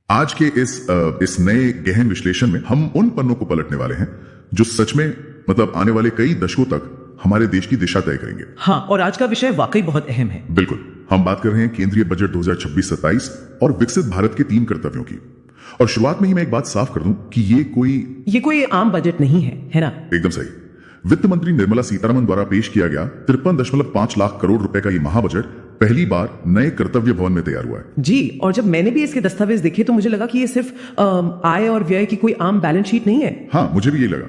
आज के इस नए गहन विश्लेषण में हम उन पन्नों को पलटने वाले हैं जो सच में मतलब आने वाले कई दशकों तक हमारे देश की दिशा तय करेंगे। हाँ, और आज का विषय वाकई बहुत अहम है। बिल्कुल, हम बात कर रहे हैं केंद्रीय बजट 2026-27 और विकसित भारत के 3 कर्तव्यों की। और शुरुआत में ही मैं एक बात साफ कर दूं कि ये कोई आम बजट नहीं है ना? एकदम सही। वित्त मंत्री निर्मला सीतारमण द्वारा पेश किया गया 53.5 लाख करोड़ रुपए का ये महाबजट पहली बार नए कर्तव्य भवन में तैयार हुआ है। जी, और जब मैंने भी इसके दस्तावेज देखे तो मुझे लगा कि ये सिर्फ आय और व्यय की कोई आम बैलेंस शीट नहीं है। हाँ, मुझे भी यही लगा।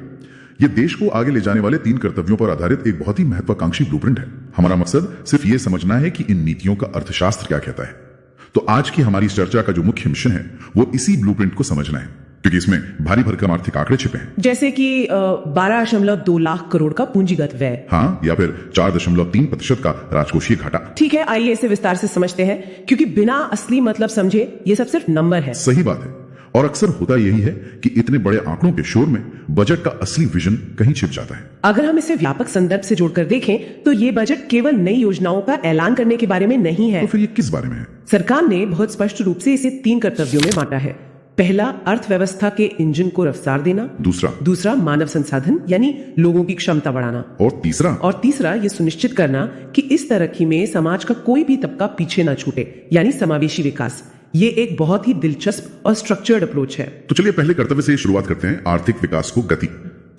ये देश को आगे ले जाने वाले 3 कर्तव्यों पर आधारित एक बहुत ही महत्वाकांक्षी ब्लूप्रिंट है। हमारा मकसद सिर्फ ये समझना है कि इन नीतियों का अर्थशास्त्र क्या कहता है। तो आज की हमारी चर्चा का जो मुख्य मिशन है वो इसी ब्लूप्रिंट को समझना है, क्योंकि इसमें भारी भरकम आर्थिक आंकड़े छिपे हैं, जैसे कि 12.2 लाख करोड़ का पूंजीगत व्यय। हाँ, या फिर 4.3% का राजकोषीय घाटा। ठीक है, आइए इसे विस्तार से समझते हैं, क्योंकि बिना असली मतलब समझे ये सब सिर्फ नंबर है। सही बात है, और अक्सर होता यही है कि इतने बड़े आंकड़ों के शोर में बजट का असली विजन कहीं छिप जाता है। अगर हम इसे व्यापक संदर्भ से जोड़कर देखें तो ये बजट केवल नई योजनाओं का ऐलान करने के बारे में नहीं है। तो फिर ये किस बारे में है? सरकार ने बहुत स्पष्ट रूप से इसे 3 कर्तव्यों में बांटा है। पहला, अर्थव्यवस्था के इंजन को रफ्तार देना। दूसरा मानव संसाधन यानी लोगों की क्षमता बढ़ाना। और तीसरा ये सुनिश्चित करना कि इस तरक्की में समाज का कोई भी तबका पीछे ना छूटे, यानी समावेशी विकास। ये एक बहुत ही दिलचस्प और स्ट्रक्चर्ड अप्रोच है। तो चलिए पहले कर्तव्य से शुरुआत करते हैं, आर्थिक विकास को गति।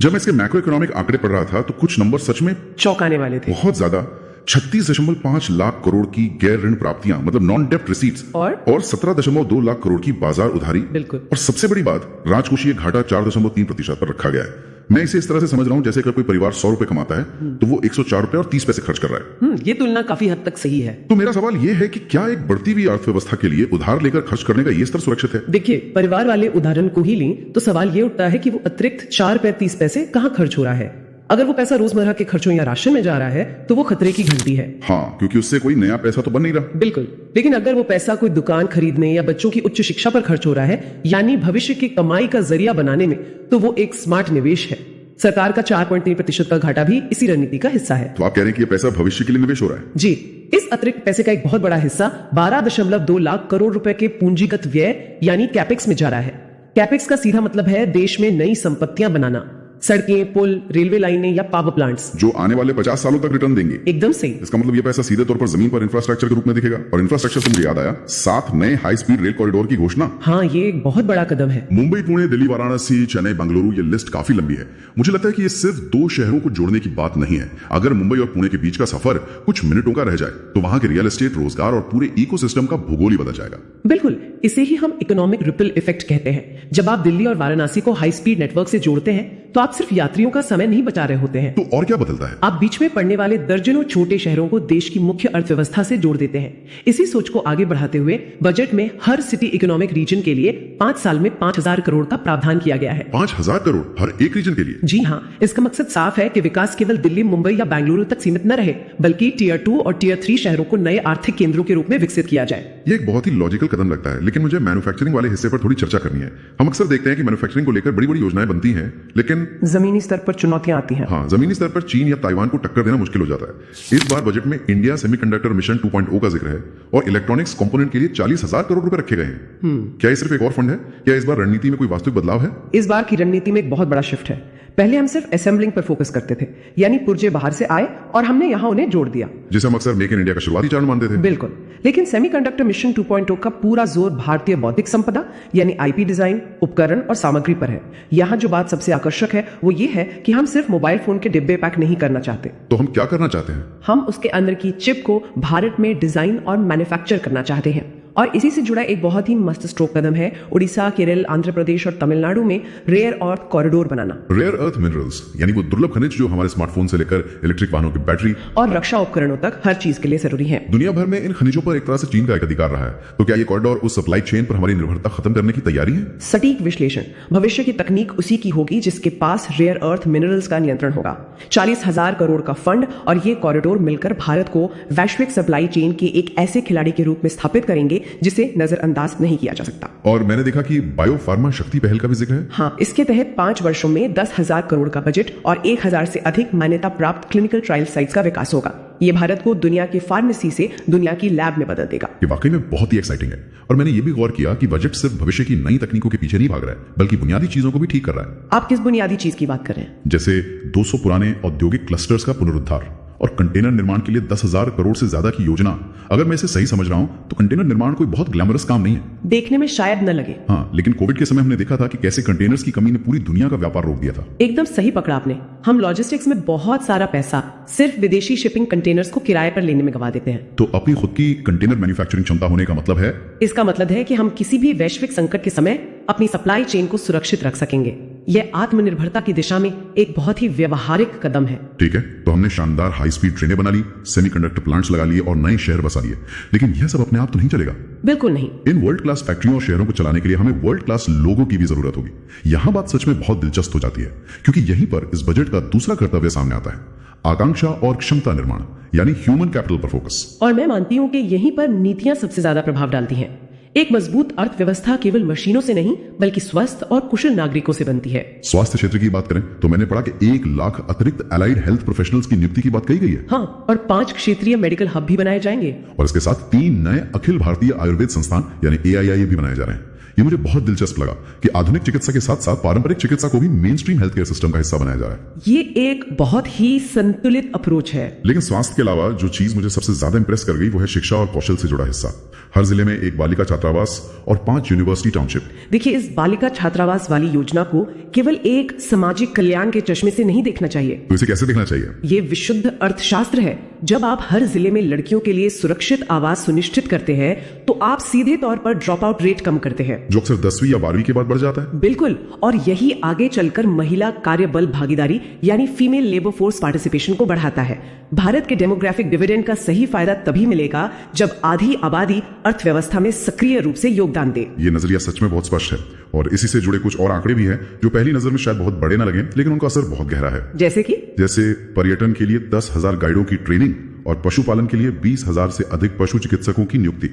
जब मैं इसके मैक्रो इकोनॉमिक आंकड़े पढ़ रहा था तो कुछ नंबर सच में चौंकाने वाले थे। बहुत ज्यादा। 36.5 लाख करोड़ की गैर ऋण प्राप्तियां मतलब नॉन डेप्ट रिसीट्स और 17.2 लाख करोड़ की बाजार उधारी। बिल्कुल। और सबसे बड़ी बात, राजकोषीय घाटा 4.3% पर रखा गया है। मैं इसे इस तरह से समझ रहा हूं जैसे अगर कोई परिवार 100 रुपए कमाता है तो वो 104 रुपए और 30 पैसे खर्च कर रहा है। ये तुलना काफी हद तक सही है। तो मेरा सवाल ये है कि क्या एक बढ़ती हुई अर्थव्यवस्था के लिए उधार लेकर खर्च करने का ये स्तर सुरक्षित है? देखिए, परिवार वाले उदाहरण को ही लें तो सवाल ये उठता है कि वो अतिरिक्त 4 रुपए 30 पैसे कहाँ खर्च हो रहा है। अगर वो पैसा रोजमर्रा के खर्चों या राशन में जा रहा है तो वो खतरे की घंटी है। हाँ, क्योंकि उससे कोई नया पैसा तो बन नहीं रहा। बिल्कुल, लेकिन अगर वो पैसा कोई दुकान खरीदने या बच्चों की उच्च शिक्षा पर खर्च हो रहा है, यानी भविष्य की कमाई का जरिया बनाने में, तो वो एक स्मार्ट निवेश है। सरकार का 4.3% का घाटा भी इसी रणनीति का हिस्सा है। तो आप कह रहे हैं कि ये पैसा भविष्य के लिए निवेश हो रहा है? जी, इस अतिरिक्त पैसे का एक बहुत बड़ा हिस्सा 12.2 लाख करोड़ रुपए के पूंजीगत व्यय यानी कैपेक्स में जा रहा है। कैपेक्स का सीधा मतलब है देश में नई संपत्तियां बनाना, सड़कें, पुल, रेलवे लाइनें या पावर प्लांट्स, जो आने वाले 50 सालों तक रिटर्न देंगे। एकदम सही। इसका मतलब ये पैसा सीधे तौर पर जमीन पर इंफ्रास्ट्रक्चर के रूप में दिखेगा। और इंफ्रास्ट्रक्चर से मुझे याद आया, 7 नए हाई स्पीड रेल कॉरिडोर की घोषणा। हाँ, ये एक बहुत बड़ा कदम है। मुंबई, पुणे, दिल्ली, वाराणसी, चेन्नई, बेंगलुरु, ये लिस्ट काफी लंबी है। मुझे लगता है कि ये सिर्फ 2 शहरों को जोड़ने की बात नहीं है। अगर मुंबई और पुणे के बीच का सफर कुछ मिनटों का रह जाए तो वहां के रियल एस्टेट, रोजगार और पूरे इकोसिस्टम का भूगोल ही बदल जाएगा। बिल्कुल, इसे ही हम इकोनॉमिक रिपल इफेक्ट कहते हैं। जब आप दिल्ली और वाराणसी को हाई स्पीड नेटवर्क से जोड़ते हैं तो आप सिर्फ यात्रियों का समय नहीं बचा रहे होते हैं। तो और क्या बदलता है? आप बीच में पड़ने वाले दर्जनों छोटे शहरों को देश की मुख्य अर्थव्यवस्था से जोड़ देते हैं। इसी सोच को आगे बढ़ाते हुए बजट में हर सिटी इकोनॉमिक रीजन के लिए 5 साल में 5,000 करोड़ का प्रावधान किया गया है। 5,000 करोड़ हर एक रीजन के लिए? जी हाँ, इसका मकसद साफ है कि विकास केवल दिल्ली, मुंबई या बेंगलुरु तक सीमित न रहे, बल्कि टियर 2 और टियर 3 शहरों को नए आर्थिक केंद्रों के रूप में विकसित किया जाए। ये एक बहुत ही लॉजिकल कदम लगता है, लेकिन मुझे मैन्युफैक्चरिंग वाले हिस्से पर थोड़ी चर्चा करनी है। हम अक्सर देखते हैं कि मैन्युफैक्चरिंग को लेकर बड़ी बड़ी योजनाएं बनती हैं, लेकिन जमीनी स्तर पर चुनौतियां आती हैं। हाँ, जमीनी स्तर पर चीन या ताइवान को टक्कर देना मुश्किल हो जाता है। इस बार बजट में इंडिया सेमीकंडक्टर मिशन 2.0 का जिक्र है और इलेक्ट्रॉनिक्स कंपोनेंट के लिए 40,000 करोड़ रुपए रखे गए हैं। क्या ये सिर्फ एक और फंड है या इस बार रणनीति में कोई वास्तविक बदलाव है? इस बार की रणनीति में एक बहुत बड़ा शिफ्ट है। पहले हम सिर्फ असेंबलिंग पर फोकस करते थे, यानी पुर्जे बाहर से आए और हमने यहाँ उन्हें जोड़ दिया, जिसे हम अक्सर मेक इन इंडिया का शुरुआती चरण मानते थे। बिल्कुल, लेकिन सेमीकंडक्टर मिशन 2.0 का पूरा जोर भारतीय बौद्धिक संपदा यानी आईपी डिजाइन, उपकरण और सामग्री पर है। यहाँ जो बात सबसे आकर्षक है वो ये है कि हम सिर्फ मोबाइल फोन के डिब्बे पैक नहीं करना चाहते। तो हम क्या करना चाहते हैं? हम उसके अंदर की चिप को भारत में डिजाइन और मैन्युफैक्चर करना चाहते हैं। और इसी से जुड़ा एक बहुत ही मस्त स्ट्रोक कदम है उड़ीसा, केरल, आंध्र प्रदेश और तमिलनाडु में रेयर अर्थ कॉरिडोर बनाना। रेयर अर्थ मिनरल्स यानी वो दुर्लभ खनिज जो हमारे स्मार्टफोन से लेकर इलेक्ट्रिक वाहनों की बैटरी और रक्षा उपकरणों तक हर चीज के लिए जरूरी है। दुनिया भर में इन खनिजों पर एक तरह से चीन का एकाधिकार रहा है। तो क्या ये कॉरिडोर उस सप्लाई चेन पर हमारी निर्भरता खत्म करने की तैयारी है? सटीक विश्लेषण, भविष्य की तकनीक उसी की होगी जिसके पास रेयर अर्थ मिनरल्स का नियंत्रण होगा। 40,000 करोड़ का फंड और ये कॉरिडोर मिलकर भारत को वैश्विक सप्लाई चेन के एक ऐसे खिलाड़ी के रूप में स्थापित करेंगे होंगे जिसे नजरअंदाज नहीं किया जा सकता। और मैंने देखा कि बायो फार्मा शक्ति पहल का भी जिक्र है। हाँ, इसके तहत 5 वर्षों में 10,000 करोड़ का बजट और 1,000 से अधिक मान्यता प्राप्त क्लिनिकल ट्रायल साइट्स का विकास होगा। ये भारत को दुनिया के फार्मेसी से दुनिया की लैब में बदल देगा। ये वाकई में बहुत ही एक्साइटिंग है। और मैंने ये भी गौर किया कि बजट सिर्फ भविष्य की नई तकनीकों के पीछे नहीं भाग रहा है, बल्कि बुनियादी चीजों को भी ठीक कर रहा है। आप किस बुनियादी चीज की बात कर रहे हैं? जैसे 200 पुराने औद्योगिक क्लस्टर्स का पुनरुद्धार और कंटेनर निर्माण के लिए 10,000 करोड़ से ज्यादा की योजना। अगर मैं इसे सही समझ रहा हूं तो कंटेनर निर्माण कोई बहुत ग्लैमरस काम नहीं है। देखने में शायद न लगे। हाँ, लेकिन कोविड के समय हमने देखा था कि कैसे कंटेनर्स की कमी ने पूरी दुनिया का व्यापार रोक दिया था। एकदम सही पकड़ा आपने। हम लॉजिस्टिक्स में बहुत सारा पैसा सिर्फ विदेशी शिपिंग कंटेनर्स को किराए पर लेने में गवा देते हैं। तो अपनी खुद की कंटेनर मैन्युफैक्चरिंग क्षमता होने का मतलब है? इसका मतलब है कि हम किसी भी वैश्विक संकट के समय अपनी सप्लाई चेन को सुरक्षित रख सकेंगे। यह आत्मनिर्भरता की दिशा में एक बहुत ही व्यवहारिक कदम है। ठीक है, तो हमने शानदार हाई स्पीड ट्रेनें बना ली, सेमीकंडक्टर प्लांट्स लगा लिए और नए शहर बसा लिए, लेकिन यह सब अपने आप तो नहीं चलेगा। बिल्कुल नहीं। इन वर्ल्ड क्लास फैक्ट्रियों और शहरों को चलाने के लिए हमें वर्ल्ड क्लास लोगों की भी जरूरत होगी। यहां बात सच में बहुत दिलचस्प हो जाती है, क्योंकि यहीं पर इस बजट का दूसरा कर्तव्य सामने आता है, आकांक्षा और क्षमता निर्माण, यानी ह्यूमन कैपिटल पर फोकस। और मैं मानती हूँ कि यहीं पर नीतियां सबसे ज्यादा प्रभाव डालती हैं। एक मजबूत अर्थव्यवस्था केवल मशीनों से नहीं बल्कि स्वस्थ और कुशल नागरिकों से बनती है। स्वास्थ्य क्षेत्र की बात करें तो मैंने पढ़ा कि 1 लाख अतिरिक्त एलाइड हेल्थ प्रोफेशनल्स की नियुक्ति की बात कही गई है। हाँ, और 5 क्षेत्रीय मेडिकल हब भी बनाए जाएंगे। और इसके साथ 3 नए अखिल भारतीय आयुर्वेद संस्थान यानी AII भी बनाए जा रहे हैं। ये मुझे बहुत दिलचस्प लगा कि आधुनिक चिकित्सा के साथ साथ पारंपरिक चिकित्सा को भी main stream health care system का हिस्सा बनाया जा रहा है। ये एक बहुत ही संतुलित अप्रोच है। लेकिन स्वास्थ्य के अलावा जो चीज मुझे सबसे ज्यादा इंप्रेस कर गई वो है शिक्षा और कौशल से जुड़ा हिस्सा। हर जिले में एक बालिका छात्रावास और 5 यूनिवर्सिटी टाउनशिप। देखिए, इस बालिका छात्रावास वाली योजना को केवल एक सामाजिक कल्याण के चश्मे से नहीं देखना चाहिए। तो इसे कैसे देखना चाहिए? ये विशुद्ध अर्थशास्त्र है। जब आप हर जिले में लड़कियों के लिए सुरक्षित आवास सुनिश्चित करते हैं तो आप सीधे तौर पर ड्रॉप आउट रेट कम करते हैं, जो अक्सर 10वीं या 12वीं के बाद बढ़ जाता है। बिल्कुल, और यही आगे चलकर महिला कार्यबल भागीदारी यानी फीमेल लेबर फोर्स पार्टिसिपेशन को बढ़ाता है। भारत के डेमोग्राफिक डिविडेंड का सही फायदा तभी मिलेगा जब आधी आबादी अर्थव्यवस्था में सक्रिय रूप से योगदान दे। ये नजरिया सच में बहुत स्पष्ट है और इसी से जुड़े कुछ और आंकड़े भी हैं जो पहली नजर में शायद बहुत बड़े ना लगे, लेकिन उनका असर बहुत गहरा है। जैसे पर्यटन के लिए 10,000 गाइडों की ट्रेनिंग और पशुपालन के लिए 20,000 से अधिक पशु चिकित्सकों की नियुक्ति।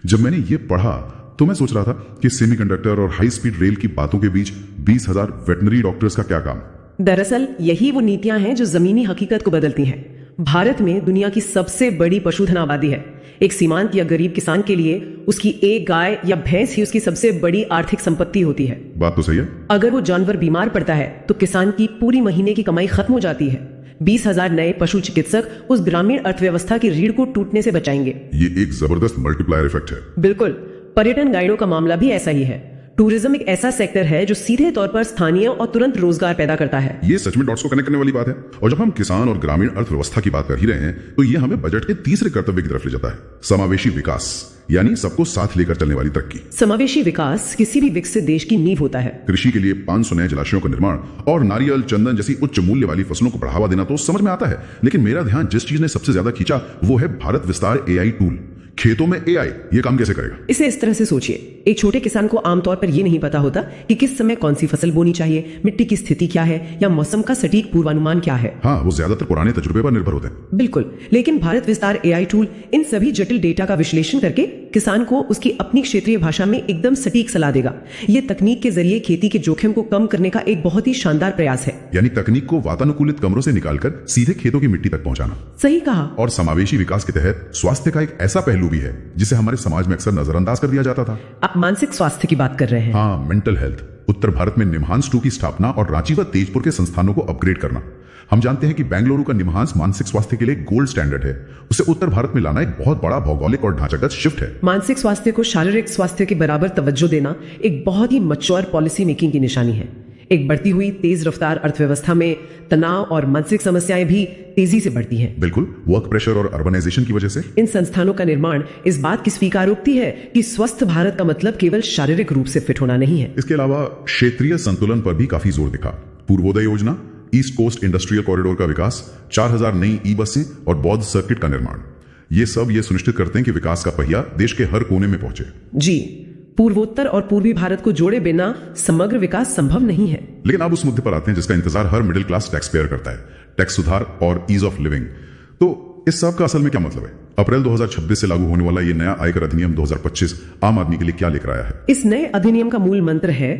जब मैंने ये पढ़ा तो मैं सोच रहा था कि सेमीकंडक्टर और हाई स्पीड रेल की बातों के बीच 20,000 वेटनरी डॉक्टर्स का क्या काम। दरअसल यही वो नीतियां हैं जो जमीनी हकीकत को बदलती हैं। भारत में दुनिया की सबसे बड़ी पशुधन आबादी है। एक सीमांत या गरीब किसान के लिए उसकी एक गाय या भैंस ही उसकी सबसे बड़ी आर्थिक संपत्ति होती है। बात तो सही है। अगर वो जानवर बीमार पड़ता है तो किसान की पूरी महीने की कमाई खत्म हो जाती है। 20,000 नए पशु चिकित्सक उस ग्रामीण अर्थव्यवस्था की रीढ़ को टूटने से बचाएंगे। ये एक जबरदस्त मल्टीप्लायर इफेक्ट है। बिल्कुल, पर्यटन गाइडों का मामला भी ऐसा ही है। टूरिज्म एक ऐसा सेक्टर है जो सीधे तौर पर स्थानीय और तुरंत रोजगार पैदा करता है। ये सच में डॉट्स को कनेक्ट करने वाली बात है। और जब हम किसान और ग्रामीण अर्थव्यवस्था की बात कर ही रहे हैं तो ये हमें बजट के तीसरे कर्तव्य की तरफ ले जाता है, समावेशी विकास, यानी सबको साथ लेकर चलने वाली तरक्की। समावेशी विकास किसी भी विकसित देश की नींव होता है। कृषि के लिए 500 नए जलाशयों का निर्माण और नारियल, चंदन जैसी उच्च मूल्य वाली फसलों को बढ़ावा देना तो समझ में आता है, लेकिन मेरा ध्यान जिस चीज ने सबसे ज्यादा खींचा वो है भारत विस्तार AI टूल। खेतों में AI ये काम कैसे करेगा? इसे इस तरह से सोचिए, एक छोटे किसान को आमतौर पर यह नहीं पता होता कि किस समय कौन सी फसल बोनी चाहिए, मिट्टी की स्थिति क्या है या मौसम का सटीक पूर्वानुमान क्या है। हाँ, वो ज्यादातर पुराने तजुर्बे पर निर्भर होते हैं। बिल्कुल, लेकिन भारत विस्तार AI टूल इन सभी जटिल डेटा का विश्लेषण करके किसान को उसकी अपनी क्षेत्रीय भाषा में एकदम सटीक सलाह देगा। ये तकनीक के जरिए खेती के जोखिम को कम करने का एक बहुत ही शानदार प्रयास है। यानी तकनीक को वातानुकूलित कमरों से निकालकर सीधे खेतों की मिट्टी तक पहुंचाना। सही कहा। और समावेशी विकास के तहत स्वास्थ्य का एक ऐसा पहलू भी है जिसे हमारे समाज में अक्सर नजरअंदाज कर दिया जाता था। आप मानसिक स्वास्थ्य की बात कर रहे हैं? हाँ, मेंटल हेल्थ। उत्तर भारत में निम्हांस 2 की स्थापना और रांची व तेजपुर के संस्थानों को अपग्रेड करना। हम जानते हैं कि बेंगलुरु का निम्हांस मानसिक स्वास्थ्य के लिए गोल्ड स्टैंडर्ड है। उसे उत्तर भारत में लाना एक बहुत बड़ा भौगोलिक और ढांचागत शिफ्ट है। मानसिक स्वास्थ्य को शारीरिक स्वास्थ्य के बराबर तवज्जो देना एक बहुत ही मैच्योर पॉलिसी मेकिंग की निशानी है। एक बढ़ती हुई तेज रफ्तार अर्थव्यवस्था में तनाव और मानसिक समस्याएं भी तेजी से बढ़ती हैं। बिल्कुल, वर्क प्रेशर और अर्बनाइजेशन की वजह से इन संस्थानों का निर्माण इस बात की स्वीकारोक्ति है कि स्वस्थ भारत का मतलब केवल शारीरिक रूप से फिट होना नहीं है। इसके अलावा क्षेत्रीय संतुलन पर भी काफी जोर दिखा। पूर्वोदय योजना, ईस्ट कोस्ट इंडस्ट्रियल कॉरिडोर का विकास, 4,000 नई ई-बसें और बौद्ध सर्किट का निर्माण, ये सब ये सुनिश्चित करते हैं कि विकास का पहिया देश के हर कोने में पहुंचे। जी, पूर्वोत्तर और पूर्वी भारत को जोड़े बिना समग्र विकास संभव नहीं है। लेकिन अब उस मुद्दे पर आते हैं जिसका इंतजार हर मिडिल क्लास टैक्स पेयर करता है, टैक्स सुधार और ईज ऑफ लिविंग। तो इस सब का असल में क्या मतलब है? अप्रैल 2026 से लागू होने वाला ये नया आयकर अधिनियम 2025 आम आदमी के लिए क्या लेकर आया है? इस नए अधिनियम का मूल मंत्र है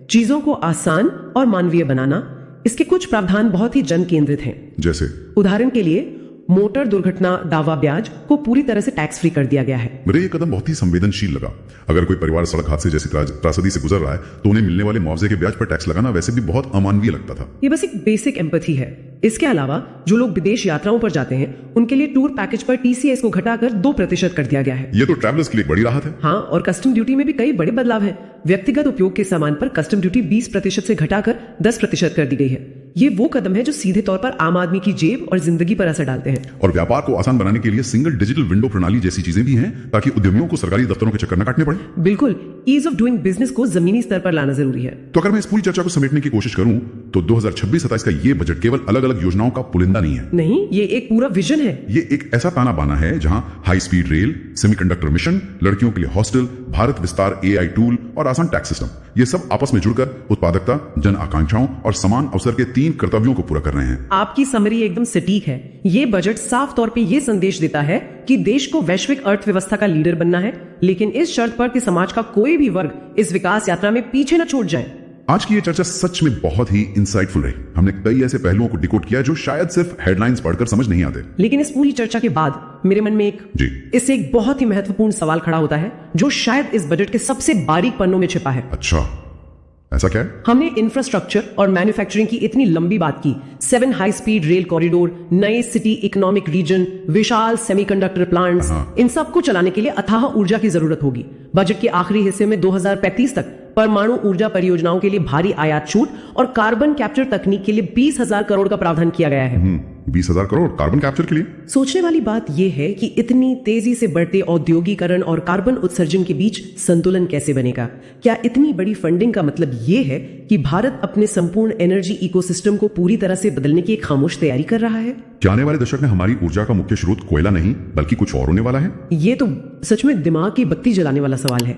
चीजों को आसान और मानवीय बनाना। इसके कुछ प्रावधान बहुत ही जन केंद्रित हैं। जैसे उदाहरण के लिए मोटर दुर्घटना दावा ब्याज को पूरी तरह से टैक्स फ्री कर दिया गया है। मुझे ये कदम बहुत ही संवेदनशील लगा। अगर कोई परिवार सड़क हादसे जैसी त्रासदी से गुजर रहा है तो उन्हें मिलने वाले मुआवजे के ब्याज पर टैक्स लगाना वैसे भी बहुत अमानवीय लगता था। ये बस एक बेसिक एम्पैथी है। इसके अलावा जो लोग विदेश यात्राओं पर जाते हैं उनके लिए टूर पैकेज पर TCS को घटाकर 2% कर दिया गया है। ये तो ट्रैवलर्स के लिए बड़ी राहत है। हाँ, और कस्टम ड्यूटी में भी कई बड़े बदलाव हैं। व्यक्तिगत उपयोग के सामान पर कस्टम ड्यूटी 20% से घटाकर 10% कर दी गई है। ये वो कदम है जो सीधे तौर पर आम आदमी की जेब और जिंदगी पर असर डालते हैं। और व्यापार को आसान बनाने के लिए सिंगल डिजिटल विंडो प्रणाली जैसी चीजें भी हैं ताकि उद्यमियों को सरकारी दफ्तरों के चक्कर न काटने पड़े। बिल्कुल, ईज ऑफ डूइंग बिजनेस को जमीनी स्तर पर लाना जरूरी है। तो अगर मैं इस पूरी चर्चा को समेटने की कोशिश करूं तो 2026-27 का ये बजट केवल अलग अलग योजनाओं का पुलिंदा नहीं है। नहीं, ये एक पूरा विजन है। ये एक ऐसा ताना बाना है जहां high speed rail, semiconductor mission, लड़कियों के लिए हॉस्टल, भारत विस्तार AI टूल और आसान टैक्स सिस्टम, ये सब आपस में जुड़कर उत्पादकता, जन आकांक्षाओं और समान अवसर के 3 कर्तव्यों को पूरा कर रहे हैं। आपकी समरी एकदम सटीक है। ये बजट साफ तौर पे ये संदेश देता है कि देश को वैश्विक अर्थव्यवस्था का लीडर बनना है, लेकिन इस शर्त पर कि समाज का कोई भी वर्ग इस विकास यात्रा में पीछे न छूट जाए। आज की ये चर्चा सच में बहुत ही इंसाइटफुल रही। हमने कई ऐसे पहलुओं को डिकोड किया जो शायद सिर्फ हेडलाइंस पढ़कर समझ नहीं आते। लेकिन इस पूरी चर्चा के बाद मेरे मन में इससे एक बहुत ही महत्वपूर्ण सवाल खड़ा होता है जो शायद इस बजट के सबसे बारीक पन्नों में छिपा है। अच्छा, ऐसा क्या है? हमने इंफ्रास्ट्रक्चर और मैन्युफैक्चरिंग की इतनी लंबी बात की। 7 हाई स्पीड रेल कॉरिडोर, नए सिटी इकोनॉमिक रीजन, विशाल सेमीकंडक्टर प्लांट्स, इन सब को चलाने के लिए अथाह ऊर्जा की जरूरत होगी। बजट के आखिरी हिस्से में 2035 तक परमाणु ऊर्जा परियोजनाओं के लिए भारी आयात छूट और कार्बन कैप्चर तकनीक के लिए 20,000 करोड़ का प्रावधान किया गया है। 20,000 करोड़ कार्बन कैप्चर के लिए? सोचने वाली बात यह है कि इतनी तेजी से बढ़ते औद्योगिकरण और कार्बन उत्सर्जन के बीच संतुलन कैसे बनेगा? क्या इतनी बड़ी फंडिंग का मतलब यह है कि भारत अपने संपूर्ण एनर्जी इकोसिस्टम को पूरी तरह से बदलने की एक खामोश तैयारी कर रहा है? क्या आने वाले दशक में हमारी ऊर्जा का मुख्य स्रोत कोयला नहीं बल्कि कुछ और होने वाला है? ये तो सच में दिमाग की बत्ती जलाने वाला सवाल है।